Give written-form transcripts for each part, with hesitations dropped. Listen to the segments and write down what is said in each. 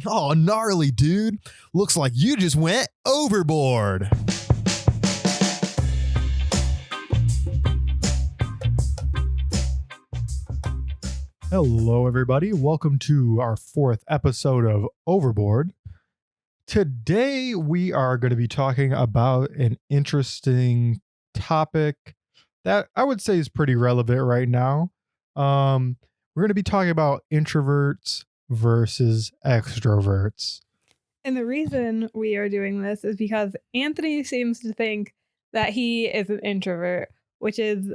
Oh, gnarly, dude. Looks like you just went overboard. Hello, everybody. Welcome to our fourth episode of Overboard. Today, we are going to be talking about an interesting topic that I would say is pretty relevant right now. We're going to be talking about introverts versus extroverts. And the reason we are doing this is because Anthony seems to think that he is an introvert, which is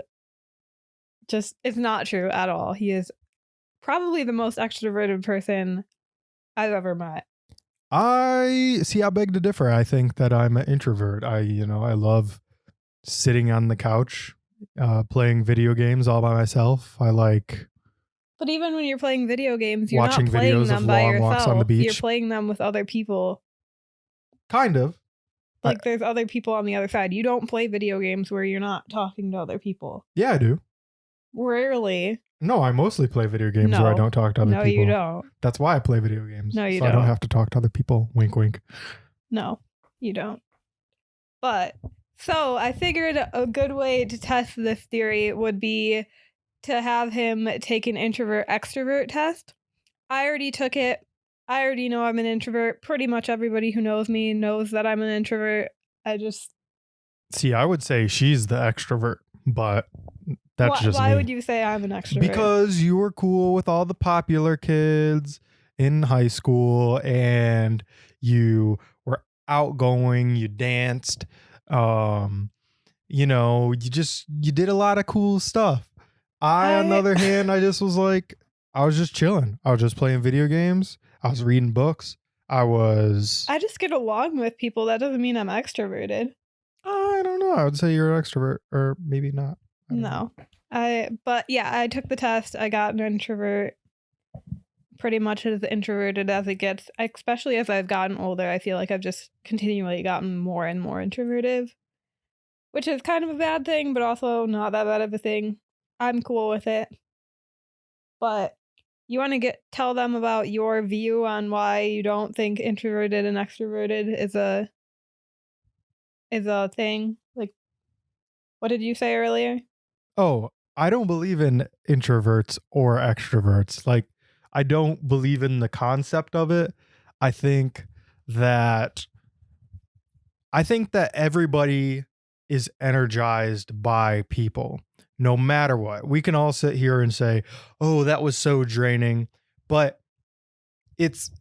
just, it's not true at all. He is probably the most extroverted person I've ever met. I beg to differ. I think that I'm an introvert. I love sitting on the couch, playing video games all by myself. But even when you're playing video games, you're watching not playing videos them of by long yourself. walks on the beach. You're playing them with other people. Kind of. Like there's other people on the other side. You don't play video games where you're not talking to other people. Yeah, I do. Rarely. No, I mostly play video games where I don't talk to other people. No, you don't. That's why I play video games. No, you don't. I don't have to talk to other people. Wink, wink. No, you don't. But, so I figured a good way to test this theory would be to have him take an introvert-extrovert test. I already took it. I already know I'm an introvert. Pretty much everybody who knows me knows that I'm an introvert. I would say she's the extrovert, but that's just why me. would you say I'm an extrovert? Because you were cool with all the popular kids in high school and you were outgoing, you danced, you did a lot of cool stuff. On the other hand, I just was like, I was just chilling. I was just playing video games. I was reading books. I just get along with people. That doesn't mean I'm extroverted. I don't know. I would say you're an extrovert, or maybe not. No. But yeah, I took the test. I got an introvert. Pretty much as introverted as it gets, especially as I've gotten older. I feel like I've just continually gotten more and more introverted, which is kind of a bad thing, but also not that bad of a thing. I'm cool with it. But you want to tell them about your view on why you don't think introverted and extroverted is a thing? Like, what did you say earlier? Oh, I don't believe in introverts or extroverts. Like, I don't believe in the concept of it. I think that everybody is energized by people, no matter what. We can all sit here and say, oh, that was so draining. But it's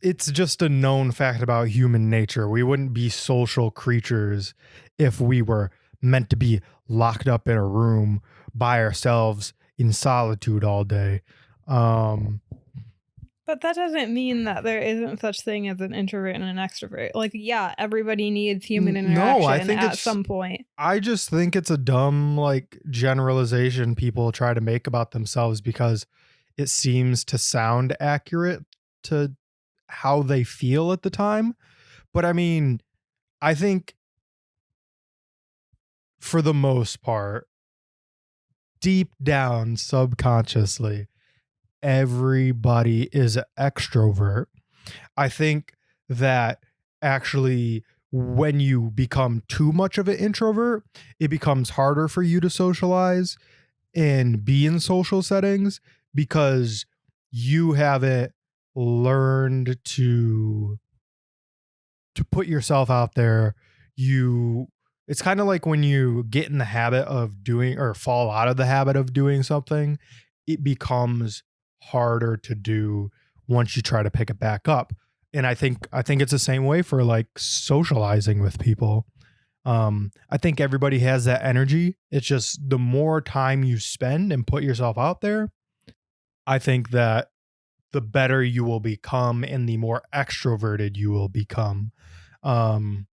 just a known fact about human nature. We wouldn't be social creatures if we were meant to be locked up in a room by ourselves in solitude all day. But that doesn't mean that there isn't such thing as an introvert and an extrovert. Like, yeah, everybody needs human interaction at some point. I just think it's a dumb, generalization people try to make about themselves because it seems to sound accurate to how they feel at the time. But I mean, I think for the most part, deep down subconsciously, everybody is an extrovert. I think that actually when you become too much of an introvert, it becomes harder for you to socialize and be in social settings because you haven't learned to put yourself out there. It's kind of like when you get in the habit of doing or fall out of the habit of doing something, it becomes harder to do once you try to pick it back up. And I think it's the same way for socializing with people. I think everybody has that energy. It's just the more time you spend and put yourself out there, I think that the better you will become and the more extroverted you will become. So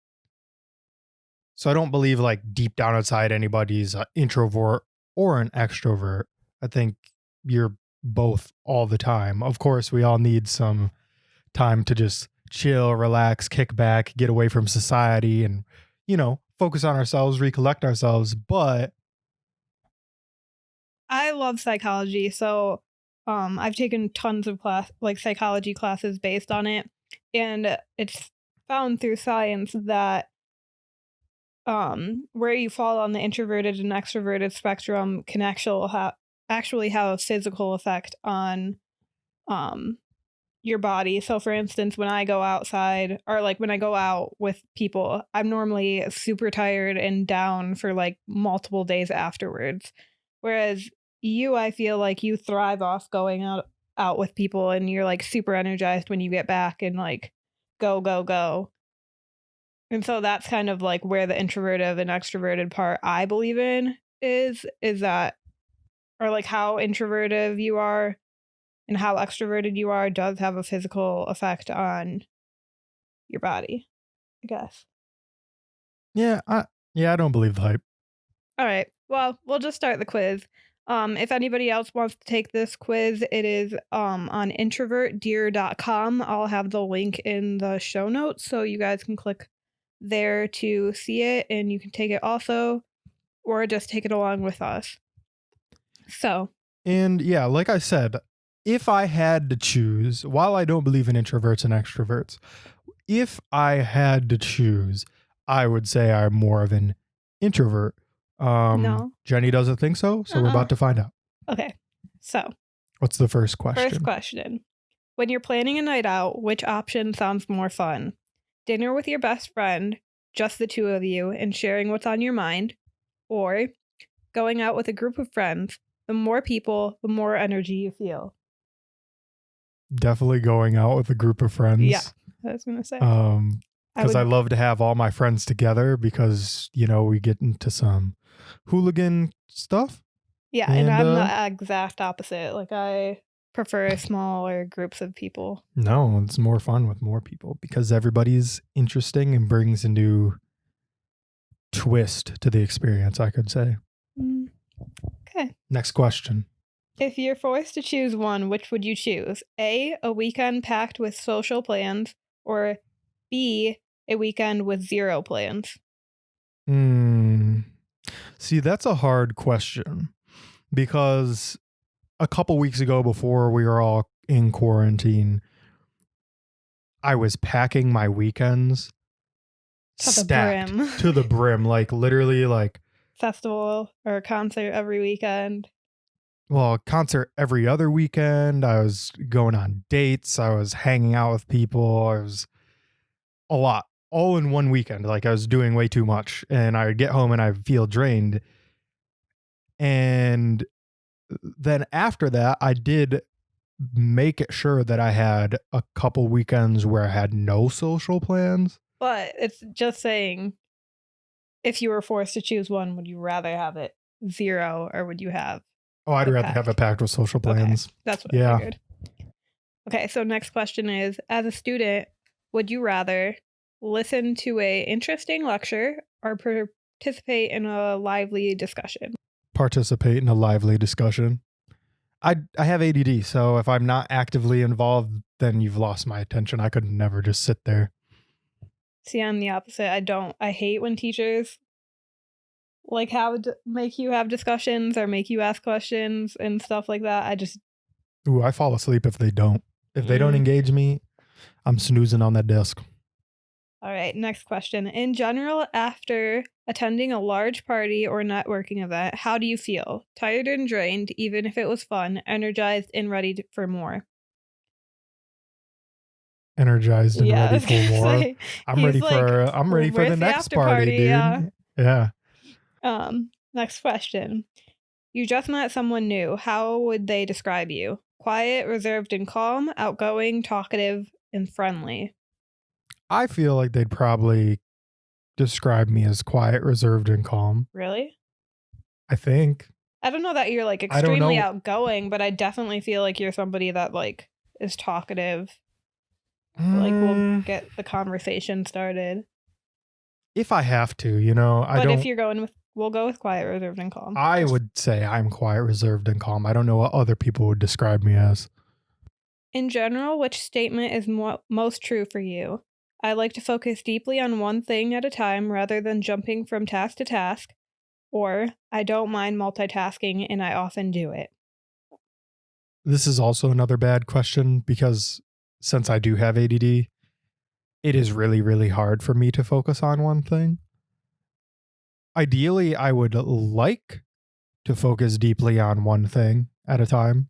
I don't believe deep down inside anybody's an introvert or an extrovert. I think you're both all the time. Of course, we all need some time to just chill, relax, kick back, get away from society and, focus on ourselves, recollect ourselves. But I love psychology. So I've taken tons of psychology classes based on it, and it's found through science that where you fall on the introverted and extroverted spectrum can actually have a physical effect on um your body. So for instance, when I go outside or like when I go out with people, I'm normally super tired and down for like multiple days afterwards. Whereas you, I feel like you thrive off going out with people and you're like super energized when you get back and like go go go. And so that's kind of like where the introverted and extroverted part I believe in is that or like how introverted you are and how extroverted you are does have a physical effect on your body, I guess. I don't believe the hype. All right. Well, we'll just start the quiz. If anybody else wants to take this quiz, it is on introvertdear.com. I'll have the link in the show notes so you guys can click there to see it and you can take it also or just take it along with us. So, And yeah, like I said, if I had to choose, while I don't believe in introverts and extroverts, if I had to choose, I would say I'm more of an introvert. no. Jenni doesn't think so, so we're about to find out. Okay. So, What's the first question? first question. When you're planning a night out, which option sounds more fun? Dinner with your best friend, just the two of you, and sharing what's on your mind? Or going out with a group of friends? The more people, the more energy you feel. Definitely going out with a group of friends. Yeah, I was going to say. Because I love to have all my friends together because, we get into some hooligan stuff. Yeah, and I'm the exact opposite. Like, I prefer smaller groups of people. No, it's more fun with more people because everybody's interesting and brings a new twist to the experience, I could say. Okay. Next question. If you're forced to choose one, which would you choose? A weekend packed with social plans, or B, a weekend with zero plans? See, that's a hard question because a couple weeks ago, before we were all in quarantine, I was packing my weekends To the stacked brim. to the brim, like literally like Festival or concert every weekend. Well, concert every other weekend. I was going on dates. I was hanging out with people. I was a lot, all in one weekend. Like I was doing way too much. And I would get home and I feel drained. And then after that, I did make it sure that I had a couple weekends where I had no social plans. But it's just saying, if you were forced to choose one, would you rather have it zero or would you have? Oh, I'd rather have a packed with social plans. Okay, that's what I figured. Okay, so next question is, as a student, would you rather listen to a interesting lecture or participate in a lively discussion? Participate in a lively discussion. I have ADD, so if I'm not actively involved, then you've lost my attention. I could never just sit there. See, I'm the opposite. I hate when teachers like make you have discussions or make you ask questions and stuff like that. I fall asleep if they don't. If they don't engage me, I'm snoozing on that desk. All right, next question. In general, after attending a large party or networking event, how do you feel? Tired and drained, even if it was fun, energized and ready for more? Energized and ready for more. I'm ready for the next party, dude. Yeah. Next question. You just met someone new. How would they describe you? Quiet, reserved and calm, outgoing, talkative, and friendly. I feel like they'd probably describe me as quiet, reserved, and calm. Really? I think. I don't know that you're like extremely outgoing, but I definitely feel like you're somebody that like is talkative. Like we'll get the conversation started. If I have to, if you're going with, we'll go with quiet, reserved, and calm. I would say I'm quiet, reserved, and calm. I don't know what other people would describe me as. In general, which statement is most true for you? I like to focus deeply on one thing at a time rather than jumping from task to task. Or, I don't mind multitasking and I often do it. this is also another bad question because since I do have ADD, it is really, really hard for me to focus on one thing. Ideally, I would like to focus deeply on one thing at a time,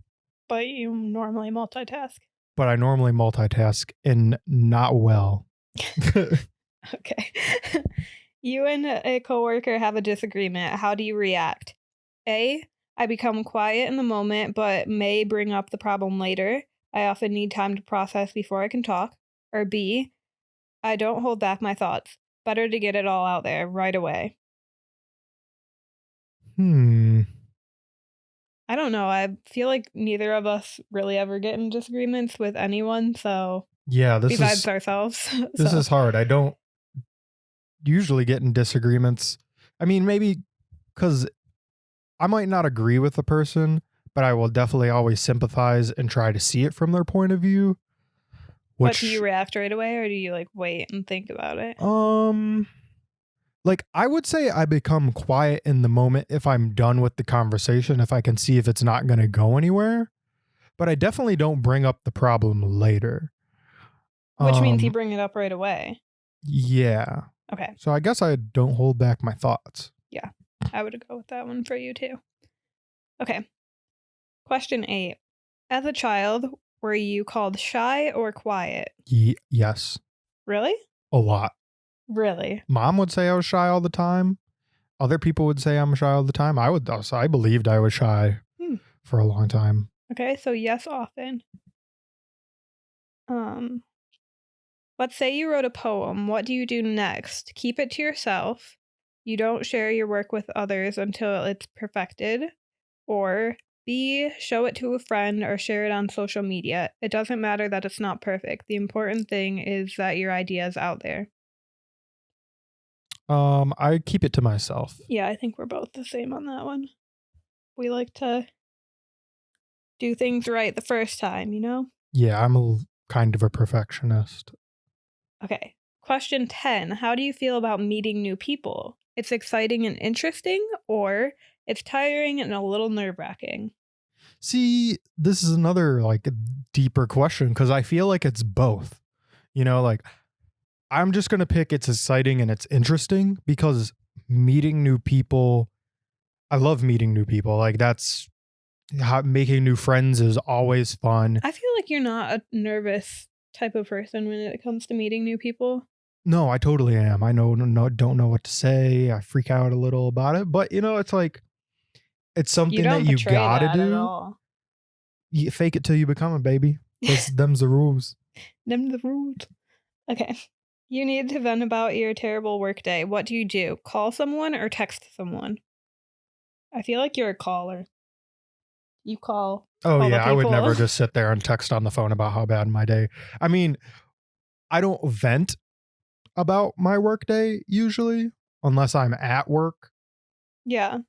But you normally multitask. but I normally multitask and not well. Okay. You and a coworker have a disagreement. How do you react? A, I become quiet in the moment, but may bring up the problem later. I often need time to process before I can talk. Or B, I don't hold back my thoughts. Better to get it all out there right away. I don't know. I feel like neither of us really ever get in disagreements with anyone, so Yeah, besides ourselves. this So, is hard. I don't usually get in disagreements. I mean, maybe because I might not agree with the person, but I will definitely always sympathize and try to see it from their point of view. but do you react right away or do you like wait and think about it? Like I would say I become quiet in the moment if I'm done with the conversation, if I can see if it's not going to go anywhere. But I definitely don't bring up the problem later. Which means you bring it up right away. Yeah. Okay. So I guess I don't hold back my thoughts. Yeah. I would go with that one for you too. Okay. Question 8. As a child, were you called shy or quiet? Yes. Really? A lot. Really? Mom would say I was shy all the time. Other people would say I'm shy all the time. I believed I was shy for a long time. Okay, so yes, often. Let's say you wrote a poem. What do you do next? Keep it to yourself. You don't share your work with others until it's perfected. Or B, show it to a friend or share it on social media. It doesn't matter that it's not perfect. The important thing is that your idea is out there. I keep it to myself. Yeah, I think we're both the same on that one. We like to do things right the first time, you know? Yeah, I'm kind of a perfectionist. Okay. Question 10. How do you feel about meeting new people? It's exciting and interesting, or it's tiring and a little nerve-wracking? See, this is another like deeper question because I feel like it's both. You know, like I'm just going to pick it's exciting and it's interesting because meeting new people, I love meeting new people. Like that's how making new friends is always fun. I feel like you're not a nervous type of person when it comes to meeting new people. No, I totally am. I don't know what to say. I freak out a little about it, but you know, it's like it's You something don't that you portray gotta that at do. all. You fake it till you become it, baby. Them's the rules. Them the rules. Okay. You need to vent about your terrible workday. What do you do? Call someone or text someone? I feel like you're a caller. You call Oh all the yeah, I would people. never just sit there and text on the phone about how bad my day. I mean, I don't vent about my workday usually unless I'm at work. Yeah.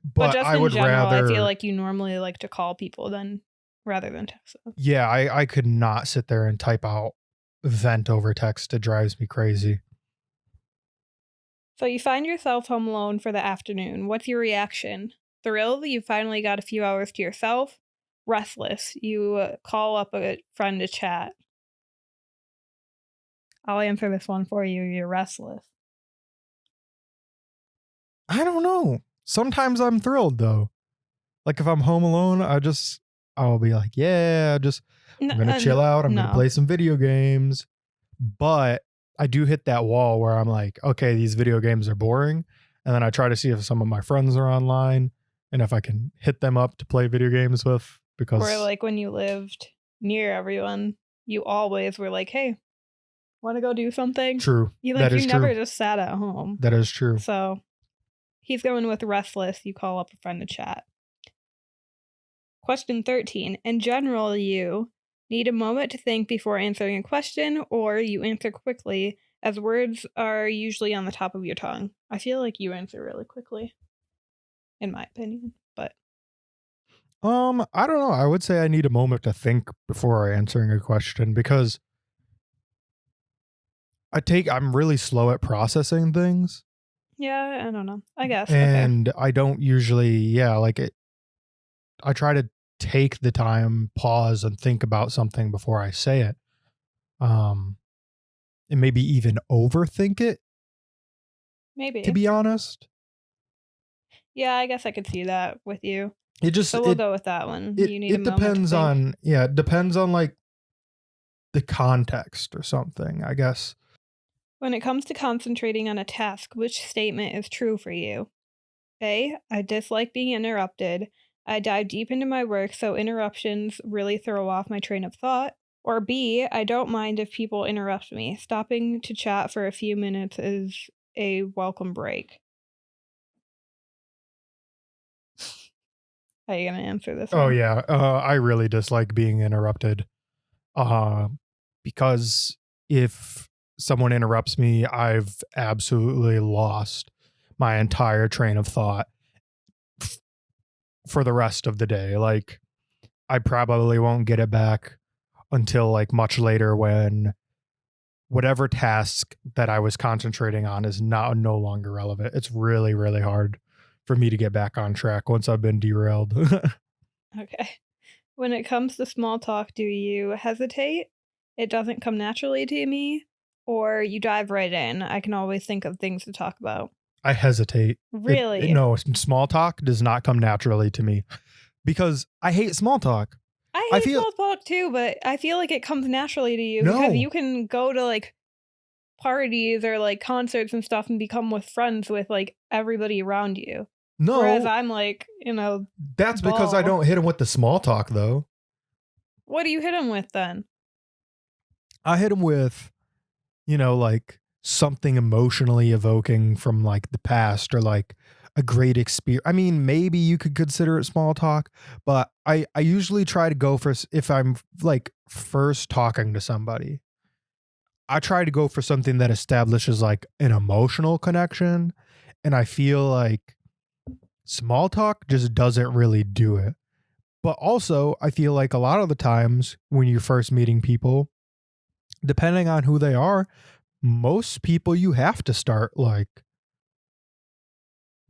But just I in would general, rather I feel like you normally like to call people rather than text them. Yeah, I could not sit there and type out vent over text. It drives me crazy. So you find yourself home alone for the afternoon. What's your reaction? Thrilled, you finally got a few hours to yourself. Restless, you call up a friend to chat. I'll answer this one for you. You're restless. I don't know. Sometimes I'm thrilled though. Like if I'm home alone, I'll be like, yeah, I'm gonna chill out. I'm gonna play some video games. But I do hit that wall where I'm like, okay, these video games are boring. And then I try to see if some of my friends are online and if I can hit them up to play video games with because Or like when you lived near everyone, you always were like, hey, want to go do something? True. You never just sat at home. That is true. So he's going with restless. You call up a friend to chat. Question 13. In general, you need a moment to think before answering a question, or you answer quickly as words are usually on the top of your tongue. I feel like you answer really quickly, in my opinion, but I don't know. I would say I need a moment to think before answering a question because I'm really slow at processing things. yeah, I don't know. I guess. And I don't usually, I try to take the time, pause, and think about something before I say it. And maybe even overthink it, to Maybe. be honest. Yeah, I guess I could see that with you. It just So we'll go with that one. You need a it moment to depends think. on it depends on like the context or something, I guess. When it comes to concentrating on a task, which statement is true for you? A. I dislike being interrupted. I dive deep into my work, so interruptions really throw off my train of thought. Or B. I don't mind if people interrupt me. Stopping to chat for a few minutes is a welcome break. How are you going to answer this Oh one? yeah, I really dislike being interrupted. Uh, because if someone interrupts me, I've absolutely lost my entire train of thought for the rest of the day. Like, I probably won't get it back until like much later when whatever task that I was concentrating on is no longer relevant. It's really, really hard for me to get back on track once I've been derailed. Okay. When it comes to small talk, do you hesitate? It doesn't come naturally to me? Or you dive right in? I can always think of things to talk about. I hesitate. Really? No, small talk does not come naturally to me because I hate small talk. I I hate feel small talk too, but I feel like it comes naturally to you because no, you can go to like parties or like concerts and stuff and become with friends with like everybody around you. Whereas no. I'm like, That's because I ball. don't hit him with the small talk though. What do you hit them with then? I hit him with, like something emotionally evoking from like the past or like a great experience. I mean, maybe you could consider it small talk, but I usually try to go for if I'm like first talking to somebody, I try to go for something that establishes like an emotional connection. And I feel like small talk just doesn't really do it. But also, I feel like a lot of the times when you're first meeting people, depending on who they are, most people you have to start like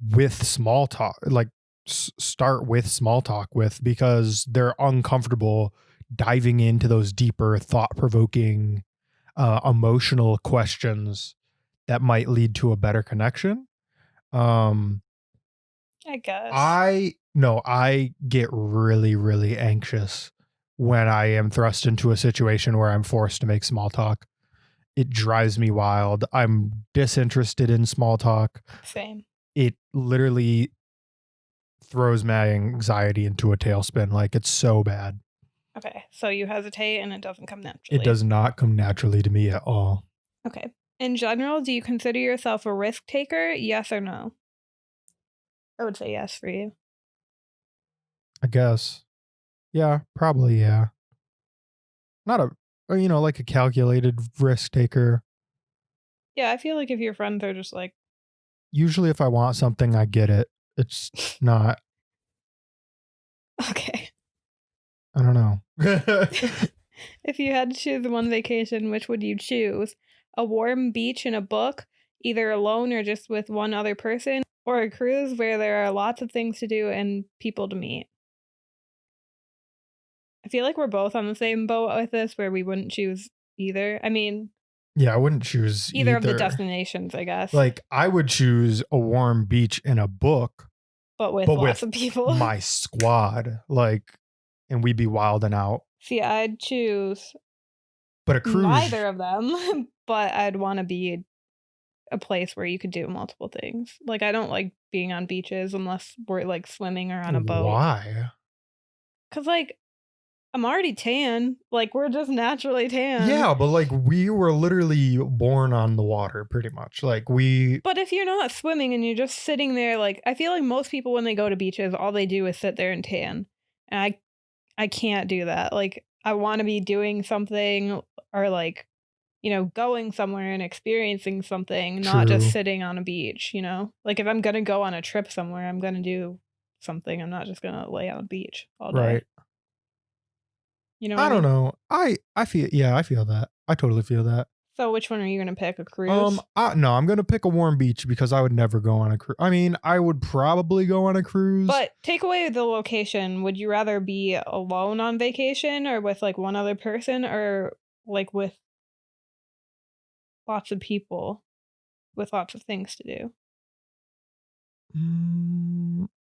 with small talk, like start with small talk with because they're uncomfortable diving into those deeper, thought provoking, emotional questions that might lead to a better connection. Um, I guess. I get really, really anxious when I am thrust into a situation where I'm forced to make small talk. It drives me wild. I'm disinterested in small talk. Same. It literally throws my anxiety into a tailspin. Like it's so bad. Okay. So you hesitate and it doesn't come It naturally. does not come naturally to me at all. Okay. In general, do you consider yourself a risk taker? Yes or no? I would say yes for you. I guess. Yeah, probably. Yeah. Not like a calculated risk taker. Yeah, I feel like if your friends are just like, Usually, if I want something, I get it. It's not, okay. I don't know. If you had to choose one vacation, which would you choose? A warm beach and a book, either alone or just with one other person, or a cruise where there are lots of things to do and people to meet? I feel like we're both on the same boat with this where we wouldn't choose either. I mean, Yeah, I wouldn't choose either of the either. destinations, I guess, Like, I would choose a warm beach and a book, but with but lots with of people. my squad, like, and we'd be wilding out. See, I'd choose But a cruise, neither of them, but I'd want to be a place where you could do multiple things. Like, I don't like being on beaches unless we're like swimming or on a boat. why? Cause like I'm already tan. Like we're just naturally tan. Yeah, but like we were literally born on the water pretty much. Like we, But if you're not swimming and you're just sitting there, like I feel like most people when they go to beaches, all they do is sit there and tan. And I can't do that. Like I want to be doing something or like, going somewhere and experiencing something, not just true, sitting on a beach. Like if I'm gonna go on a trip somewhere, I'm gonna do something. I'm not just gonna lay on a beach all day. right? You know what I I don't mean? know. I feel, yeah, I feel that. I totally feel that. So which one are you gonna pick? A cruise? No, I'm gonna pick a warm beach because I would never go on a cruise. I mean, I would probably go on a cruise. But take away the location. Would you rather be alone on vacation or with like one other person or like with lots of people with lots of things to do?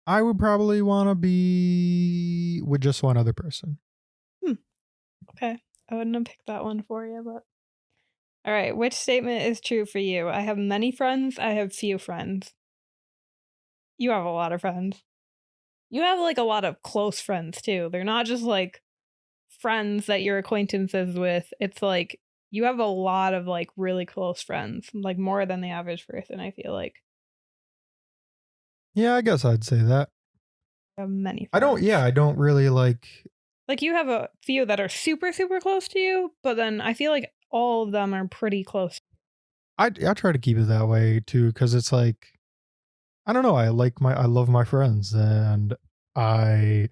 I would probably want to be with just one other person. Okay. I wouldn't have picked that one for you, but all right. Which statement is true for you? I have many friends. I have few friends. You have a lot of friends. You have like a lot of close friends too. They're not just like friends that you're acquaintances with. It's like you have a lot of like really close friends, like more than the average person, I feel like. Yeah, I guess I'd say that. I have many I friends. don't really like. Like you have a few that are super, super close to you, but then I feel like all of them are pretty close. I try to keep it that way too, because it's like, I don't know. I love my friends, and I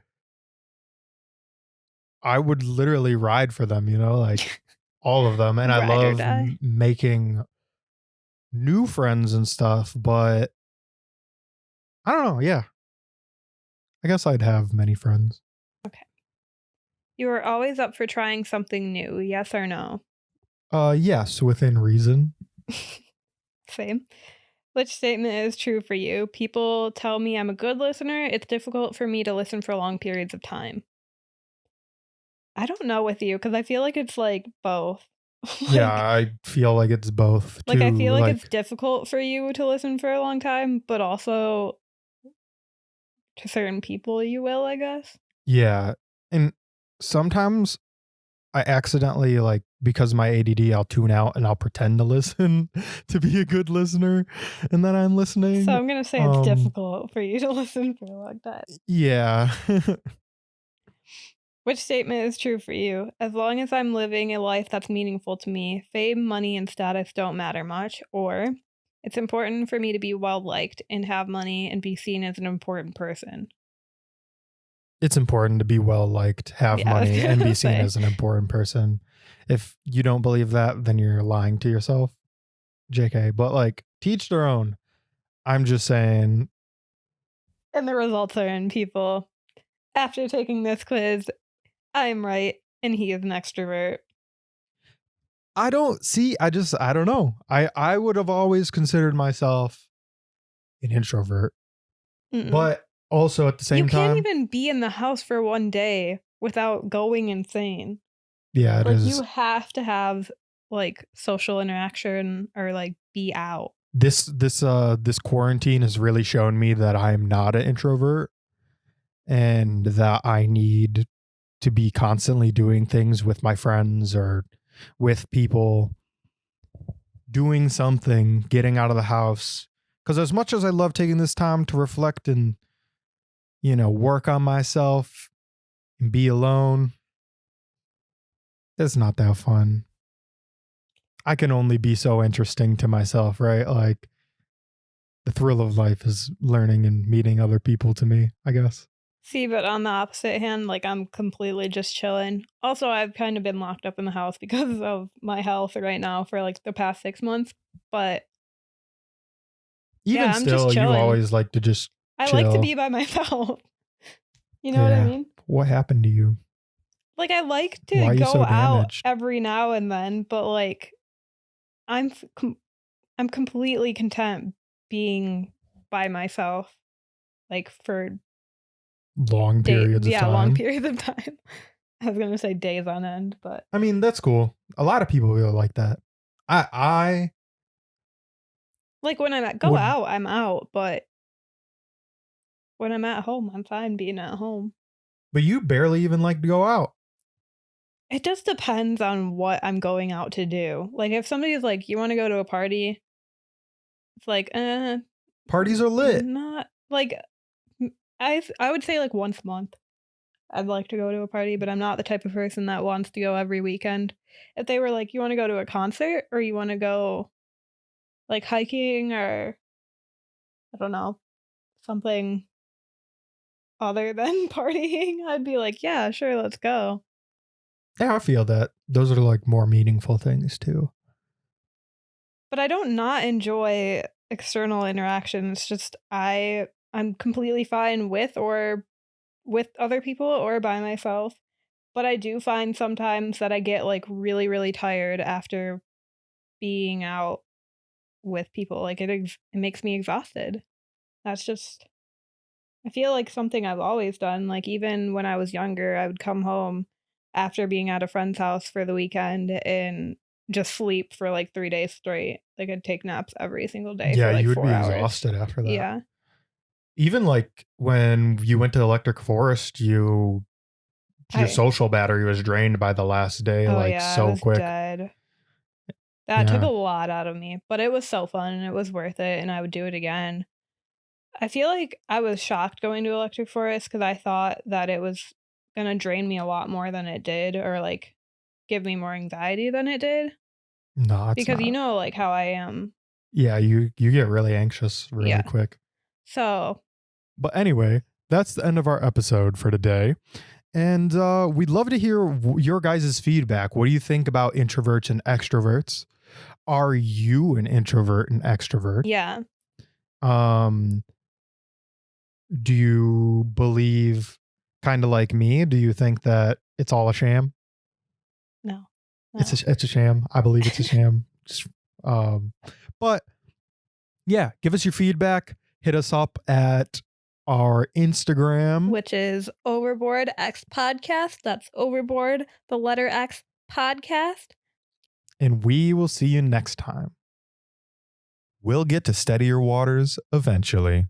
would literally ride for them, like all of them, and I Ride or love die. making new friends and stuff. But I don't know. Yeah, I guess I'd have many friends. Okay. You are always up for trying something new, yes or no? Yes, within reason. Same. Which statement is true for you? People tell me I'm a good listener. It's difficult for me to listen for long periods of time. I don't know with you because I feel like it's like both. Yeah, like, I feel like it's both like I too. feel like it's Like, difficult for you to listen for a long time, but also to certain people you will, I guess. yeah, and sometimes I accidentally, like, because of my ADD, I'll tune out and I'll pretend to listen to be a good listener, and then I'm So listening. I'm gonna say it's Um, difficult for you to listen for a long time. yeah. Which statement is true for you? As long as I'm living a life that's meaningful to me, fame, money, and status don't matter much. Or it's important for me to be well liked and have money and be seen as an important person. It's important to be well liked, have Yeah, I was money, and be gonna seen say. as an important person. If you don't believe that, then you're lying to yourself. JK, but like, teach their own. I'm just saying, And the results are in, people. After taking this quiz, I'm right, and he is an extrovert. I don't see, I don't know. I would have always considered myself an introvert, Mm-mm. but also at the You same can't time, even be in the house for one day without going insane. yeah, it Like, you is. have to have, like, social interaction or, like, be out. This quarantine has really shown me that I'm not an introvert and that I need to be constantly doing things with my friends or with people, doing something, getting out of the house. Because as much as I love taking this time to reflect and, work on myself and be alone, it's not that fun. I can only be so interesting to myself, right? Like, the thrill of life is learning and meeting other people to me, I guess. See, but on the opposite hand, like, I'm completely just chilling. Also, I've kind of been locked up in the house because of my health right now for, like, the past 6 months, but, Even yeah, I'm just still, you chilling. always like to just I like to chill. be by myself. You know what I Yeah. mean? What happened to you? Like, I like Why to are you go so out damaged? every now and then, but, like, I'm f com I'm completely content being by myself, like, for Long periods of long time. periods of time. I was gonna say days on end, but I mean, that's cool. A lot of people feel like that. I like, when I'm at go would, out, I'm out, but when I'm at home, I'm fine being at home. but you barely even like to go out. It just depends on what I'm going out to do. Like, if somebody's like, "You wanna go to a party?" It's like, Parties are lit. not like, I would say, like, once a month. I'd like to go to a party, but I'm not the type of person that wants to go every weekend. If they were like, "You wanna go to a concert or you wanna go, like, hiking or" I don't know, "something other than partying," I'd be like, "Yeah, sure, let's go." Yeah, I feel that. Those are like more meaningful things too. But I don't not enjoy external interactions. Just I'm completely fine with other people or by myself. But I do find sometimes that I get like really, really tired after being out with people. Like it makes me exhausted. That's just I feel like something I've always done. Like even when I was younger, I would come home after being at a friend's house for the weekend and just sleep for like 3 days straight. Like I'd take naps every single day Yeah, for like you would 4 be hours. exhausted after that. Yeah. Even like when you went to Electric Forest, your I social battery was drained by the last day, Oh like yeah, I so was quick. dead. That took a Yeah. lot out of me, but it was so fun and it was worth it and I would do it again. I feel like I was shocked going to Electric Forest because I thought that it was gonna drain me a lot more than it did, or like give me more anxiety than it did. No, it's Because you not. know like how I am. Yeah, you get really anxious really Yeah. quick. So But anyway, that's the end of our episode for today. And we'd love to hear your guys' feedback. What do you think about introverts and extroverts? Are you an introvert and extrovert? yeah. Um, do you believe, kind of like me, do you think that it's all a sham? No. No. It's a sham. I believe it's a sham. Just, um, but yeah, give us your feedback. Hit us up at our Instagram. Which is Overboard X Podcast. That's Overboard, the letter X podcast. And we will see you next time. We'll get to steadier waters eventually.